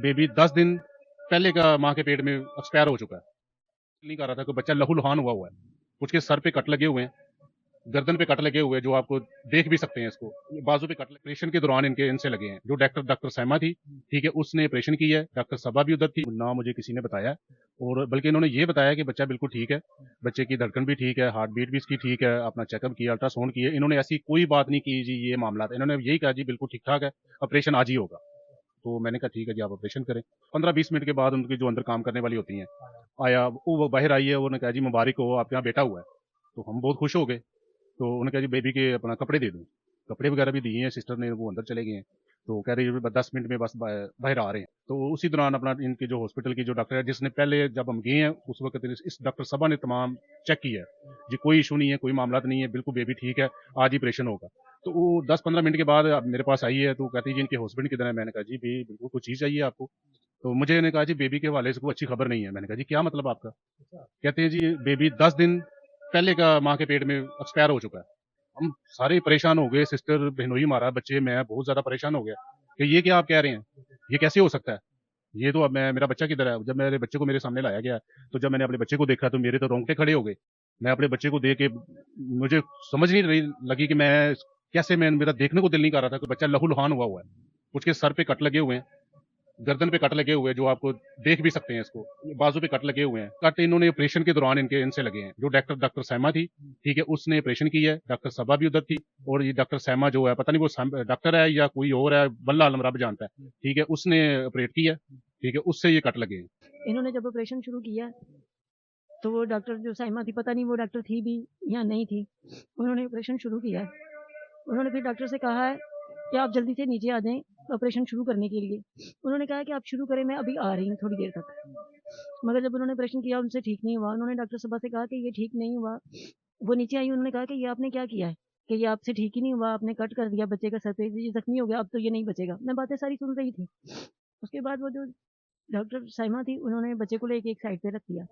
Baby 10 दिन पहले का माँ के पेट में एक्सपायर हो चुका है। नहीं कर रहा था, कोई बच्चा लहूलुहान हुआ है। उसके सर पे कट लगे हुए हैं, गर्दन पे कट लगे हुए हैं, जो आपको देख भी सकते हैं इसको। बाजू पे कट ऑपरेशन के दौरान इनसे लगे हैं। जो डॉक्टर साइमा थी, ठीक है, उसने ऑपरेशन किया है। डॉक्टर सबा भी उधर थी, ना मुझे किसी ने बताया। और बल्कि इन्होंने ये बताया कि बच्चा बिल्कुल ठीक है, बच्चे की धड़कन भी ठीक है, हार्ट बीट भी इसकी ठीक है, अपना चेकअप किया, अल्ट्रासाउंड किए। इन्होंने ऐसी कोई बात नहीं की जी ये मामला था। इन्होंने यही कहा जी बिल्कुल ठीक ठाक है, ऑपरेशन आज ही होगा। तो मैंने कहा ठीक है जी, आप ऑपरेशन करें। 15-20 मिनट के बाद उनकी जो अंदर काम करने वाली होती हैं आया, वो बाहर आई है, उन्होंने कहा जी मुबारक हो, आपके यहाँ बेटा हुआ है। तो हम बहुत खुश हो गए। तो उन्होंने कहा जी बेबी के अपना कपड़े दे दूँ। कपड़े वगैरह भी दिए हैं सिस्टर ने, वो अंदर चले गए हैं। तो कह रही है 10 मिनट में बस बाहर आ रहे हैं। तो उसी दौरान अपना इनके जो हॉस्पिटल की जो डॉक्टर है, जिसने पहले जब हम गए हैं उस वक्त इस डॉक्टर सबा ने तमाम चेक किया है जी, कोई इशू नहीं है, कोई मामला तो नहीं है, बिल्कुल बेबी ठीक है, आज ही ऑपरेशन होगा। तो वो 10-15 मिनट के बाद अब मेरे पास आई है, तो कहती है जी इनके हस्बैंड किधर है। मैंने कहा जी भी बिल्कुल कुछ चीज़ चाहिए आपको। तो मुझे ने कहा जी बेबी के हवाले से कोई अच्छी खबर नहीं है। मैंने कहा जी क्या मतलब आपका। कहते हैं जी बेबी 10 दिन पहले का माँ के पेट में एक्सपायर हो चुका है। हम सारे परेशान हो गए, सिस्टर बहनोई हमारा, बच्चे, मैं बहुत ज़्यादा परेशान हो गया कि ये क्या आप कह रहे हैं? ये कैसे हो सकता है? ये तो अब मैं, मेरा बच्चा किधर है? जब मेरे बच्चे को मेरे सामने लाया गया, तो जब मैंने अपने बच्चे को देखा तो मेरे तो रोंगटे खड़े हो गए। मैं अपने बच्चे को देख के मुझे समझ नहीं रही लगी कि मैं कैसे, मैं मेरा देखने को दिल नहीं कर रहा था कि बच्चा लहूलुहान हुआ है। उसके सर पे कट लगे हुए हैं, गर्दन पे कट लगे हुए हैं, जो आपको देख भी सकते हैं इसको। बाजू पे कट लगे हुए हैं। कट इन्होंने ऑपरेशन के दौरान इनसे लगे हैं। जो डॉक्टर साइमा थी, ठीक है, उसने ऑपरेशन किया है। डॉक्टर सबा भी उधर थी। और ये डॉक्टर साइमा जो है, पता नहीं वो डॉक्टर है या कोई और है, वल्लाह आलम रब जानता है, ठीक है, उसने ऑपरेट किया, ठीक है, उससे ये कट लगे हैं। इन्होंने जब ऑपरेशन शुरू किया तो वो डॉक्टर जो साइमा थी, पता नहीं वो डॉक्टर थी भी या नहीं थी, उन्होंने ऑपरेशन शुरू किया। उन्होंने फिर डॉक्टर से कहा है कि आप जल्दी से नीचे आ जाएँ ऑपरेशन शुरू करने के लिए। उन्होंने कहा कि आप शुरू करें, मैं अभी आ रही हूँ थोड़ी देर तक। मगर जब उन्होंने ऑपरेशन किया उनसे ठीक नहीं हुआ। उन्होंने डॉक्टर साहबा से कहा कि ये ठीक नहीं हुआ। वो नीचे आई, उन्होंने कहा कि ये आपने क्या किया है? कि ये आपसे ठीक ही नहीं हुआ, आपने कट कर दिया बच्चे का सर पे, ये ज़ख्मी हो गया, अब तो ये नहीं बचेगा। मैं बातें सारी सुन रही थी। उसके बाद वो जो डॉक्टर साइमा थी, उन्होंने बच्चे को लेके एक साइड पे रख दिया।